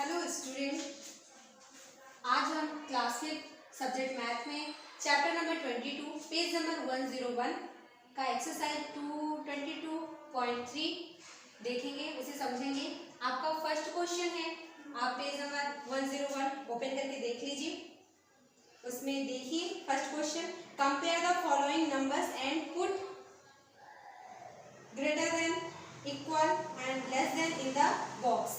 Hello student, आज हम class 5 subject math में चैप्टर नंबर 22 पेज नंबर 101 का एक्सरसाइज 222.3 देखेंगे, उसे समझेंगे। आपका फर्स्ट क्वेश्चन है, आप पेज नंबर 101 ओपन करके देख लीजिए। उसमें देखिए first question, compare the following numbers and put greater than, equal and less then in the box.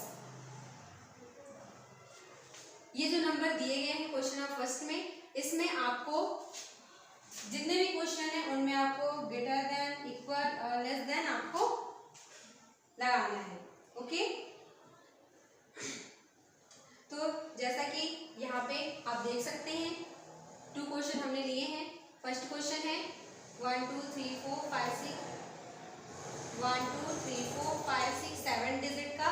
ये जो नंबर दिए गए हैं क्वेश्चन नंबर फर्स्ट में, इसमें आपको जितने भी क्वेश्चन है उनमें आपको ग्रेटर देन, इक्वल और लेस देन आपको लगाना है। ओके, तो जैसा कि यहाँ पे आप देख सकते हैं 2 क्वेश्चन हमने लिए हैं। फर्स्ट क्वेश्चन है 1 2 3 4 5 6 1 2 3 4 5 6 7 डिजिट का,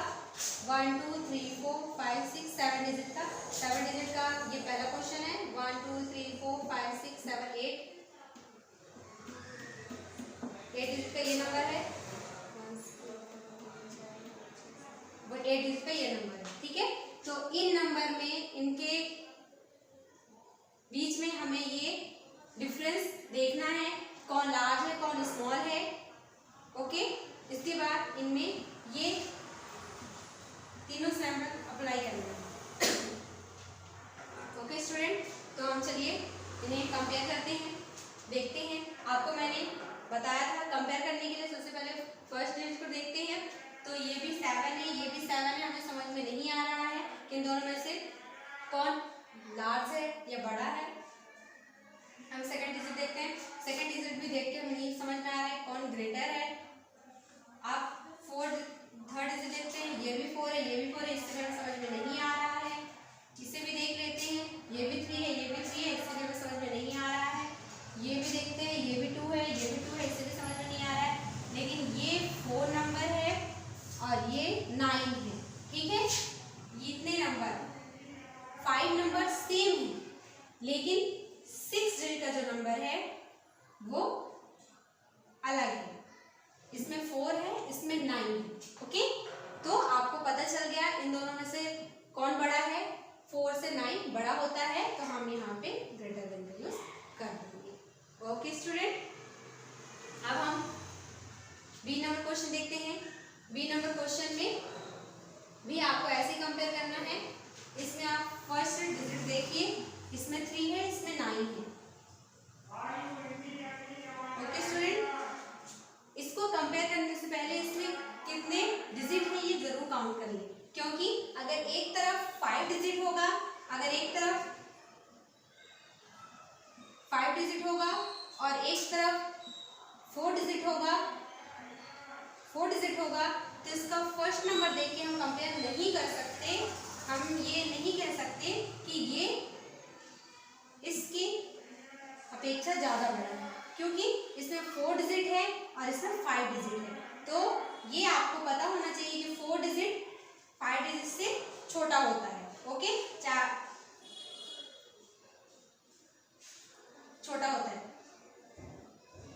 1 2 3 4 5 6 7 डिजिट का, 7 डिजिट का ये पहला क्वेश्चन है। 1 2 3 4 5 6 7 8 डिजिट का ये नंबर है, 8 डिजिट का ये नंबर है। ठीक है, तो इन नंबर में इनके बीच में हमें ये डिफरेंस देखना है, कौन लार्ज है कौन स्मॉल है। ओके, इसके बाद इनमें ये तीनों सैंपल अप्लाई करेंगे। ओके स्टूडेंट, तो हम चलिए इन्हें कंपेयर करते हैं, देखते हैं। आपको मैंने बताया था कंपेयर करने के लिए सबसे पहले फर्स्ट डिजिट को देखते हैं। तो ये भी 7 है, ये भी 7 है। हमें समझ में नहीं आ रहा है कि इन दोनों में से कौन लार्ज है या बड़ा है। हम सेकंड डिजिट देखते हैं, सेकंड डिजिट भी देख के हमें नहीं समझ में आ रहा है कौन ग्रेटर है। आप थर्ड डिजिट देखते हैं, ये भी 4 है, ये भी 4 है, इससे हमें समझ में नहीं आ रहा है। इसे भी देख लेते हैं, ये भी 3 है, ये भी 3 है, इससे हमें समझ में नहीं आ रहा है। ये भी देखते हैं, ये भी 2 है, ये भी 2 है, इससे भी समझ में नहीं आ रहा है। लेकिन ये 4 नंबर है और ये 9 है। ठीक है, इतने नंबर 5 नंबर सेम है, लेकिन 6 डिजिट का जो नंबर है वो अलग है। इसमें 4 है, इसमें 9 है। ओके, तो आपको पता चल गया इन दोनों में से कौन बड़ा है। 4 से 9 बड़ा होता है, तो हम यहाँ पे ग्रेटर देन का यूज कर देंगे। ओके स्टूडेंट, अब हम बी नंबर क्वेश्चन देखते हैं। बी नंबर क्वेश्चन में भी आपको ऐसे कंपेयर करना है। इसमें आप फर्स्ट डिजिट देखिए, इसमें 3 है, इसमें 9 है। ओके स्टूडेंट, इसको कंपेयर करने से पहले इसमें कितने डिजिट है ये जरूर काउंट कर लें, क्योंकि अगर एक तरफ 5 डिजिट होगा, अगर एक तरफ 5 डिजिट होगा और एक तरफ 4 डिजिट होगा, तो इसका फर्स्ट नंबर देख के हम कंपेयर नहीं कर सकते। हम ये नहीं कह सकते कि ये इसकी अपेक्षा ज़्यादा बड़ा है, क्योंकि इसमें 4 डिजिट है और इसमें 5 डिजिट है। तो ये आपको पता होना चाहिए कि 4 डिजिट 5 डिजिट से छोटा होता है। ओके, छोटा होता है।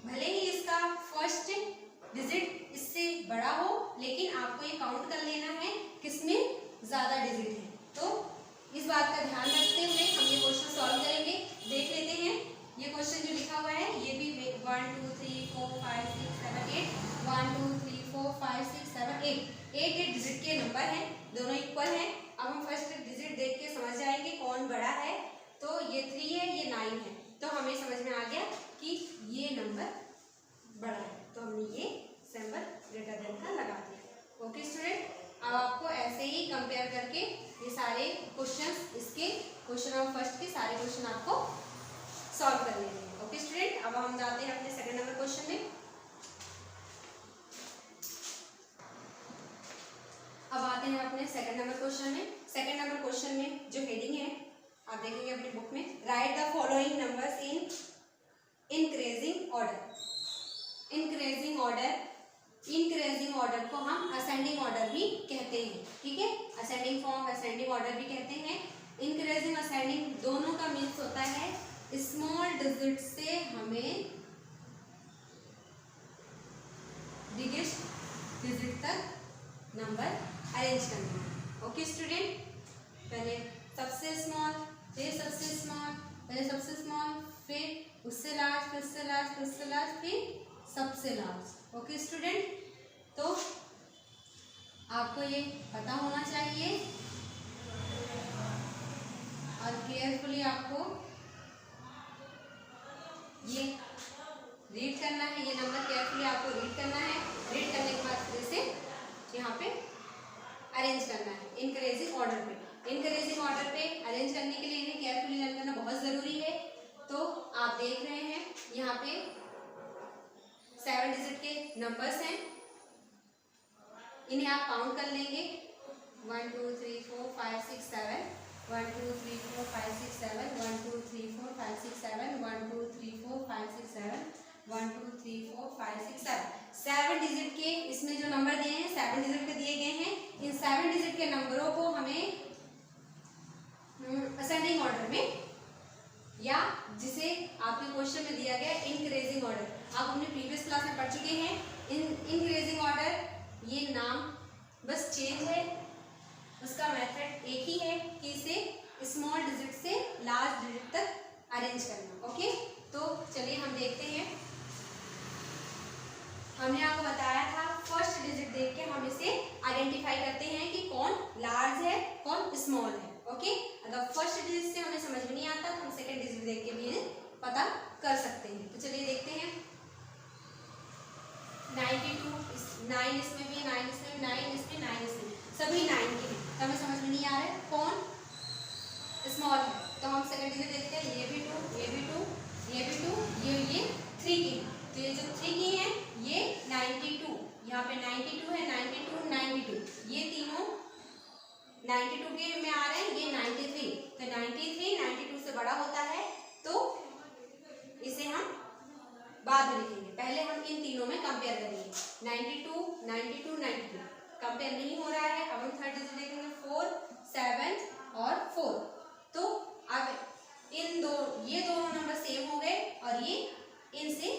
भले ही इसका फर्स्ट डिजिट इससे बड़ा हो, लेकिन आपको ये काउंट कर लेना है किसमें ज़्यादा डिजिट है। तो इस बात का ध्यान रखते हुए हम ये क्वेश्चन सॉल्व करेंगे। देख लेते हैं ये क्वेश्चन जो लिखा हुआ है, ये भी 1 2 3 4 5 6 7 8 1 2 3 4 5 6 7 8 डिजिट के नंबर हैं, दोनों इक्वल हैं। अब हम फर्स्ट डिजिट देख के समझ जाएंगे कौन बड़ा है। तो ये 3 है, ये 9 है, तो हमें समझ में आ गया कि ये नंबर बड़ा है, तो हमने ये सिंबल ग्रेटर देन का लगा दिया। ओके स्टूडेंट, अब आपको ऐसे ही कंपेयर करके ये सारे क्वेश्चंस, इसके क्वेश्चन ऑफ फर्स्ट के सारे क्वेश्चन आपको सॉल्व कर लेने हैं। ओके स्टूडेंट, अब हम जाते हैं अपने सेकंड नंबर क्वेश्चन में। अब आते हैं अपने सेकंड नंबर क्वेश्चन में। सेकंड नंबर क्वेश्चन में जो हेडिंग है आप देखेंगे अपनी बुक में, right the following numbers in increasing order. Increasing order को हम असेंडिंग ऑर्डर भी कहते हैं। ठीक है, असेंडिंग फॉर्म, असेंडिंग ऑर्डर भी कहते हैं। इंक्रीजिंग असेंडिंग दोनों का मीन्स होता है स्मॉल डिजिट से हमें बिगेस्ट डिजिट तक नंबर अरेंज करना है। ओके स्टूडेंट, पहले सबसे स्मॉल, फिर सबसे स्मॉल, पहले सबसे स्मॉल, फिर उससे लार्ज, फिर उससे लार्ज, फिर उससे लार्ज, फिर सबसे लार्ज। ओके स्टूडेंट, तो आपको ये पता होना चाहिए और केयरफुली आपको ये रीड करना है, ये नंबर केयरफुली आपको रीड करना है। रीड करने के बाद फिर से यहाँ पे अरेंज करना है इंक्रीजिंग ऑर्डर पे। इंक्रीजिंग ऑर्डर पे अरेंज करने के लिए इन्हें केयरफुली लर्न करना बहुत ज़रूरी है। तो आप देख रहे हैं यहाँ पे 7 डिजिट के नंबर्स हैं, इन्हें आप काउंट कर लेंगे 1 2 3 4 5 6 7, 1 2 3 4 5 6 7, 1 2 3 4 5 6 7, 1 2 3 4 5 6 7, 1 2 3 4 5 6 7। 7 डिजिट के इसमें जो नंबर दिए हैं 7 डिजिट के दिए गए हैं। इन 7 डिजिट के नंबरों को हमें असेंडिंग ऑर्डर में, या जिसे आपके क्वेश्चन में दिया गया इंक्रीजिंग ऑर्डर, आप अपने प्रीवियस क्लास में पढ़ चुके हैं। इंक्रीजिंग ऑर्डर ये नाम बस चेंज है, उसका मेथड एक ही है कि इसे स्मॉल डिजिट से लार्ज डिजिट तक अरेंज करना। ओके, तो चलिए हम देखते हैं। हमने आपको बताया था फर्स्ट डिजिट देख के हम इसे आइडेंटिफाई करते हैं कि कौन लार्ज है कौन स्मॉल है। ओके, अगर फर्स्ट डिजिट से हमें समझ में नहीं आता तो हम सेकंड डिजिट देख के भी पता कर सकते हैं। तो चलिए देखते हैं। 92, 9 इसमें भी, 9 इसमें भी, 9 इसमें, 9 इसमें, सभी 9 के हैं। तो हमें समझ में नहीं आ रहा है कौन स्मॉल है, तो हम सेकंड डिजिट देखते हैं। ये भी 2, ये भी 2, ये भी 2, ये 3 की। तो ये जो 3 की है ये 92, यहाँ पे 92 है, 92, 92, ये तीनों 92 के में आ रहे हैं, ये 93। तो 93 92 से बड़ा होता है, तो इसे हम बाद में लिखेंगे। पहले हम इन तीनों में कंपेयर करेंगे। 92 92 92 कंपेयर नहीं हो रहा है। अब हम थर्ड डिजिट देखेंगे 4 7 और 4। तो अब ये दोनों नंबर सेम हो गए और ये इनसे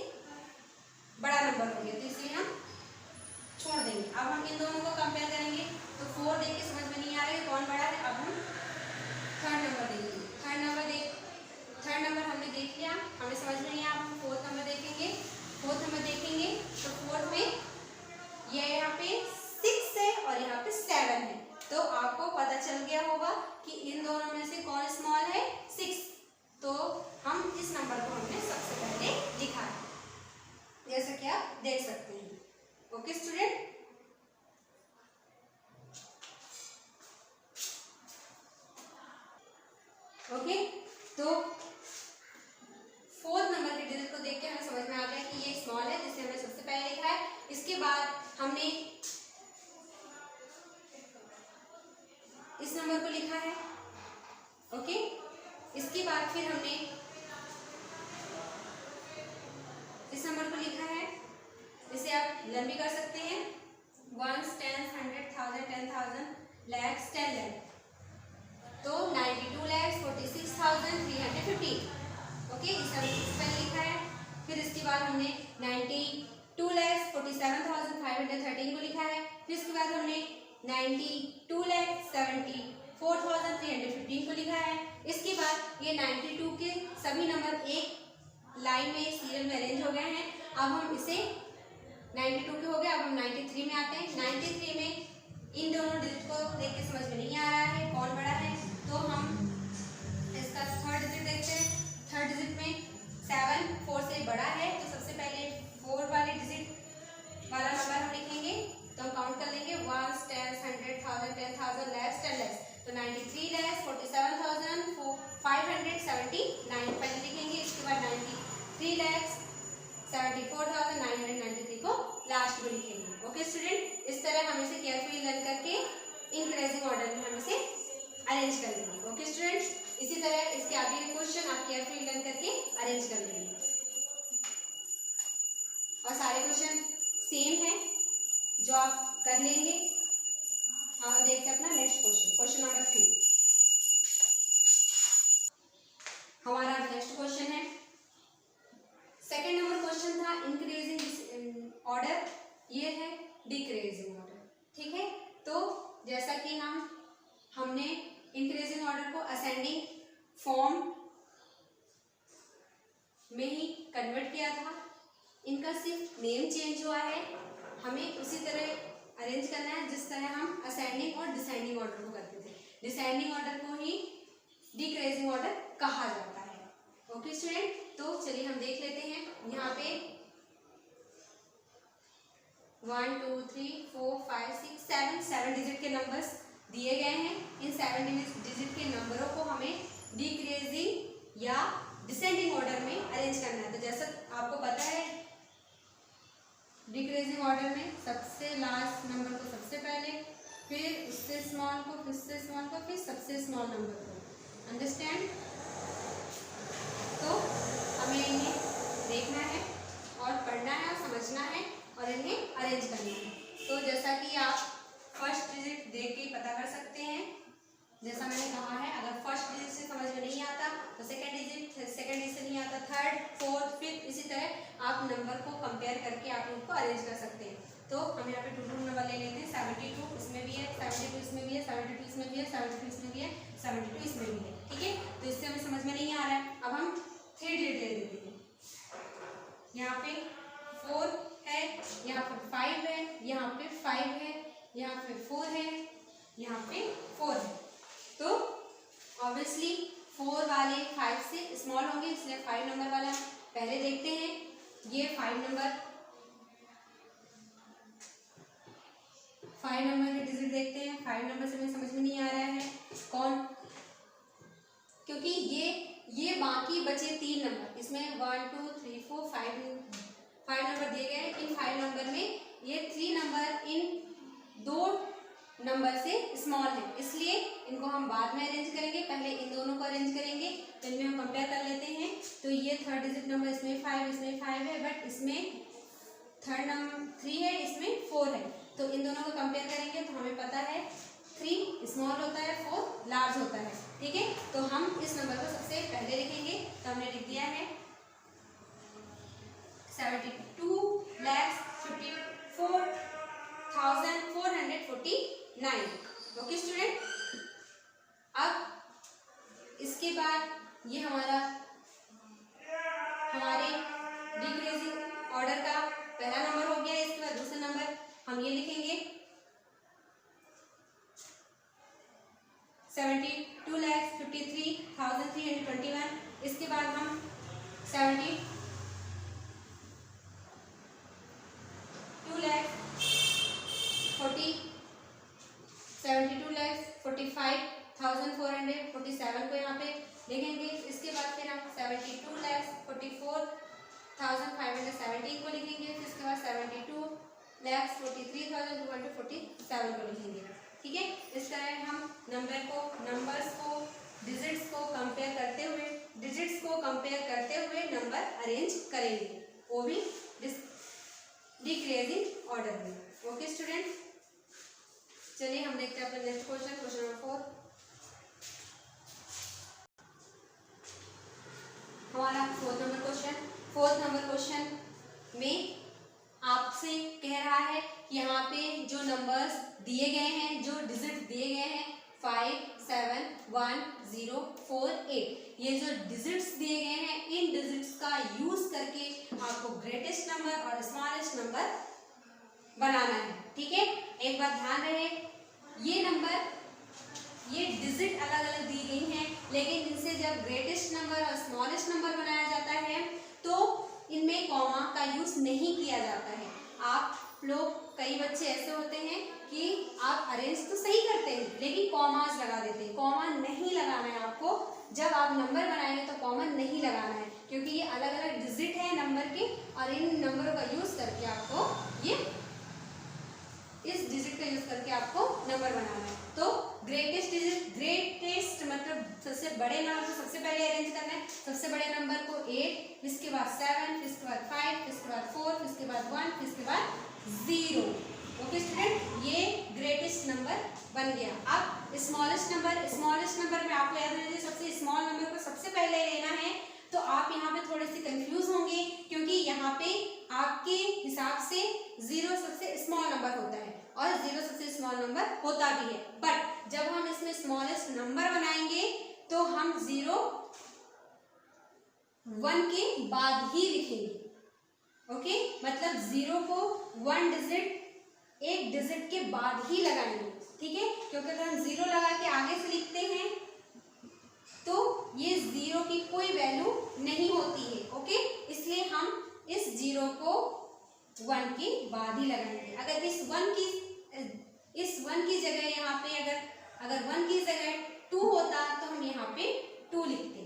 बड़ा नंबर हो गया, तो इसलिए हम छोड़ देंगे। अब हम इन दोनों को कंपेयर करेंगे। तो 4 देख के समझ में नहीं आ रहा है कौन बड़ा है। अब हम थर्ड नंबर देखेंगे। थर्ड नंबर हमने देख लिया, हमें समझ में नहीं आया। हम फोर्थ नंबर देखेंगे। फोर्थ नंबर देखेंगे तो फोर्थ में ये यहाँ पे 6 है और यहाँ पे 7 है। तो आपको पता चल गया होगा कि इन दोनों में से कौन स्मॉल है, 6। तो हम इस नंबर को हमने सबसे पहले लिखा है, जैसा कि आप देख सकते हैं। ओके स्टूडेंट, ओके, तो फोर्थ नंबर के डिजिट को देख के हमें समझ में आ गया कि ये स्मॉल है, जिसे हमने सबसे पहले लिखा है। इसके बाद हमने इस नंबर को लिखा है। ओके, इसके बाद फिर हमने इस नंबर को लिखा है। इसे आप लर्न भी कर सकते हैं। 1 10 100 1000 10,000 lakhs 10 lakh, तो 92 lakhs 46,350। ओके, इसे हमने सबसे पहले लिखा है। फिर इसके बाद हमने 92 lakhs 47,513 को लिखा है। फिर इसके बाद हमने 92 lakhs 74,315 को लिखा है। इसके बाद ये 92 के सभी नंबर एक लाइन में सीरियल में अरेंज हो गए हैं। अब हम इसे 92 के हो गए, अब हम 93 में आते हैं। 93 में इन दोनों डिजिट को देख के समझ में नहीं आ रहा है कौन बड़ा है, तो हम इसका थर्ड डिजिट देखते हैं। थर्ड डिजिट में 7 4 से बड़ा है, तो सबसे पहले 4 वाले डिजिट वाला नंबर हम लिखेंगे। तो हम काउंट कर लेंगे 1 10 100 1000 10,000 lakhs 10 lakhs, तो 93 lakhs 47,579 पहले लिखेंगे। इसके बाद 93 lakhs 74,993 को लास्ट में लिखेंगे। ओके स्टूडेंट, इस तरह हम इसे केयरफुली लर्न करके इंक्रीजिंग ऑर्डर में हम इसे अरेंज कर लेंगे। ओके स्टूडेंट, इसी तरह इसके आगे के क्वेश्चन आप केयरफुली लर्न करके अरेंज कर लेंगे और सारे क्वेश्चन सेम है जो आप कर लेंगे। हम देखते हैं अपना नेक्स्ट क्वेश्चन नंबर 3। हमारा नेक्स्ट क्वेश्चन है, सेकेंड नंबर क्वेश्चन था इंक्रीजिंग ऑर्डर, ये है डिक्रीजिंग ऑर्डर। ठीक है, तो जैसा कि हमने इंक्रीजिंग ऑर्डर को असेंडिंग फॉर्म में ही कन्वर्ट किया था। इनका सिर्फ नेम चेंज हुआ है, हमें उसी तरह अरेंज करना है जिस तरह हम असेंडिंग और डिसेंडिंग ऑर्डर को करते थे। डिसेंडिंग ऑर्डर को ही डिक्रीजिंग ऑर्डर कहा जाता है। ओके स्टूडेंट, तो चलिए हम देख लेते हैं। यहाँ पे 1 2 3 4 5 6 7 डिजिट के नंबर्स दिए गए हैं। इन 7 डिजिट के नंबरों को हमें डिक्रीजिंग या डिसेंडिंग ऑर्डर में अरेंज करना है। तो जैसा आपको पता है, डिक्रीजिंग ऑर्डर में सबसे लास्ट नंबर को सबसे पहले, फिर उससे स्मॉल को, फिर उससे स्मॉल को, फिर सबसे स्मॉल नंबर को। अंडरस्टैंड? तो हमें इन्हें देखना है और पढ़ना है और समझना है और इन्हें अरेंज करना है। तो जैसा कि आप फर्स्ट डिजिट देख के पता कर सकते हैं, जैसा मैंने कहा है, अगर फर्स्ट डिजिट से समझ में नहीं आता तो सेकंड डिजिट से नहीं आता, थर्ड, फोर्थ, फिफ्थ, इसी तरह आप नंबर को कंपेयर करके आप उनको अरेंज कर सकते हैं। तो हम यहाँ पे 2 नंबर ले लेते हैं। 72 इसमें भी है, 72 इसमें भी है, 72 इसमें भी है, 72 इसमें भी है, 72 इसमें भी है। ठीक है, तो इससे हमें समझ में नहीं आ रहा है। अब हम 3 डिजिट ले लेते हैं। यहाँ पे 4 है, यहाँ पे 5 है, यहाँ पे 5 है, यहाँ पे 4 है, यहाँ पे 4 है। तो ऑब्वियसली 4 वाले 5 से स्मॉल होंगे, इसलिए 5 नंबर वाला पहले देखते हैं। ये 5 नंबर के डिजिट देखते हैं। 5 नंबर से हमें समझ में नहीं आ रहा है कौन, क्योंकि ये बाकी बचे 3 नंबर, इसमें 1 2 3 4 5 नंबर दिए गए हैं। इन 5 नंबर में ये 3 नंबर इन 2 नंबर से स्मॉल है, इसलिए इनको हम बाद में अरेंज करेंगे। पहले इन दोनों को अरेंज करेंगे, तो इनमें हम कंपेयर कर लेते हैं। तो ये थर्ड डिजिट नंबर इसमें 5, इसमें 5 है, बट इसमें थर्ड नंबर 3 है, इसमें 4 है। तो इन दोनों को कंपेयर करेंगे तो हमें पता है 3 स्मॉल होता है, 4 लार्ज होता है। ठीक है, तो हम इस नंबर को सबसे पहले लिखेंगे। तो हमने लिख दिया है 72,54,449। ओके स्टूडेंट, अब इसके बाद ये हमारे डिक्रीजिंग ऑर्डर का पहला नंबर हो गया। इसके बाद दूसरा नंबर हम ये लिखेंगे 72,53,321। इसके बाद हम 72,45,447 को यहाँ पे लिखेंगे। इसके बाद फिर हम 72,44,517 को लिखेंगे। फिर इसके बाद 72,43,247 को लिखेंगे। ठीक है, इस तरह हम नंबर्स को डिजिट्स को कंपेयर करते हुए नंबर अरेंज करेंगे, वो भी डिक्रीजिंग ऑर्डर में। ओके स्टूडेंट, चलिए हम देखते हैं अपना नेक्स्ट क्वेश्चन नंबर 4। हमारा फोर्थ नंबर क्वेश्चन में आपसे कह रहा है कि यहाँ पे जो नंबर्स दिए गए हैं, जो डिजिट दिए गए हैं 5 7 1 0 4 8, ये जो डिजिट्स दिए गए हैं, इन डिजिट्स का यूज करके आपको ग्रेटेस्ट नंबर और स्मॉलेस्ट नंबर बनाना है। ठीक है, एक बात ध्यान रहे, ये डिजिट अलग अलग दी गई हैं, लेकिन इनसे जब ग्रेटेस्ट नंबर और स्मॉलेस्ट नंबर बनाया जाता है तो इनमें कॉमा का यूज नहीं किया जाता है। आप लोग, कई बच्चे ऐसे होते हैं कि आप अरेंज तो सही करते हैं लेकिन कॉमास लगा देते हैं। कॉमा नहीं लगाना है आपको, जब आप नंबर बनाएंगे तो कॉमा नहीं लगाना है, क्योंकि ये अलग अलग डिजिट है नंबर के, और इन नंबरों का यूज करके आपको इस डिजिट का यूज करके आपको नंबर बनाना है। तो ग्रेटेस्ट मतलब सबसे बड़े नंबर को सबसे पहले अरेंज करना है। सबसे बड़े नंबर को 8, इसके बाद 7, इसके बाद 5, इसके बाद 4, इसके बाद 1, इसके बाद 0। ओके स्टूडेंट, ये ग्रेटेस्ट नंबर बन गया। अब स्मॉलेस्ट नंबर में आपको याद रखिए, सबसे स्मॉल नंबर को सबसे पहले लेना है। तो आप यहाँ पे थोड़े से कंफ्यूज होंगे, क्योंकि यहाँ पे आपके हिसाब से 0 सबसे स्मॉल नंबर होता है और 0 सबसे स्मॉल नंबर होता भी है, बट जब हम इसमें स्मॉलेस्ट नंबर बनाएंगे तो हम 0 1 के बाद ही लिखेंगे। ओके, मतलब 0 को 1 डिजिट एक डिजिट के बाद ही लगाएंगे, ठीक है, क्योंकि अगर हम 0 लगा के आगे से लिखते हैं तो ये 0 की कोई वैल्यू नहीं होती है। ओके, इसलिए हम इस 0 को 1 के बाद ही लगाएंगे। अगर इस 1 की जगह यहाँ पे अगर 1 की जगह 2 होता तो हम यहाँ पे 2 लिखते,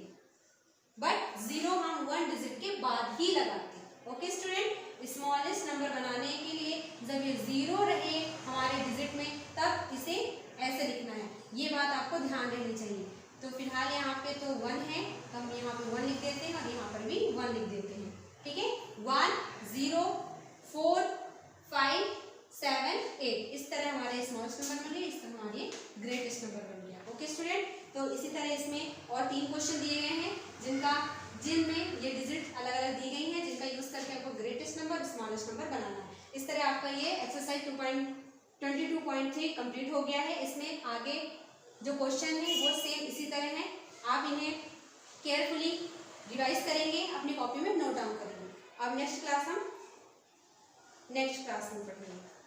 बट 0 हम 1 डिजिट के बाद ही लगाते। ओके स्टूडेंट, स्मॉलेस्ट नंबर बनाने के लिए जब ये 0 रहे हमारे डिजिट में तब इसे ऐसे लिखना है, ये बात आपको ध्यान रहनी चाहिए। तो फिलहाल यहाँ पे तो 1 है तो हम यहाँ पे 1 लिख देते हैं और यहाँ पर भी 1 लिख देते हैं, ठीक है। 1 0 4 5 7 8 इस तरह हमारे स्मॉलेस्ट नंबर बन गए, इस तरह हमारे ग्रेटेस्ट नंबर बन गया। ओके स्टूडेंट, तो इसी तरह इसमें और 3 क्वेश्चन दिए गए हैं जिनमें ये डिजिट अलग अलग दी गई हैं, जिनका यूज करके आपको ग्रेटेस्ट नंबर स्मॉलेस्ट नंबर बनाना है। इस तरह आपका ये एक्सरसाइज 22.3 कंप्लीट हो गया है। इसमें आगे जो क्वेश्चन है वो सेम इसी तरह है, आप इन्हें केयरफुली रिवाइज करेंगे, अपनी कॉपी में नोट डाउन करेंगे। अब नेक्स्ट क्लास में पढ़ेंगे।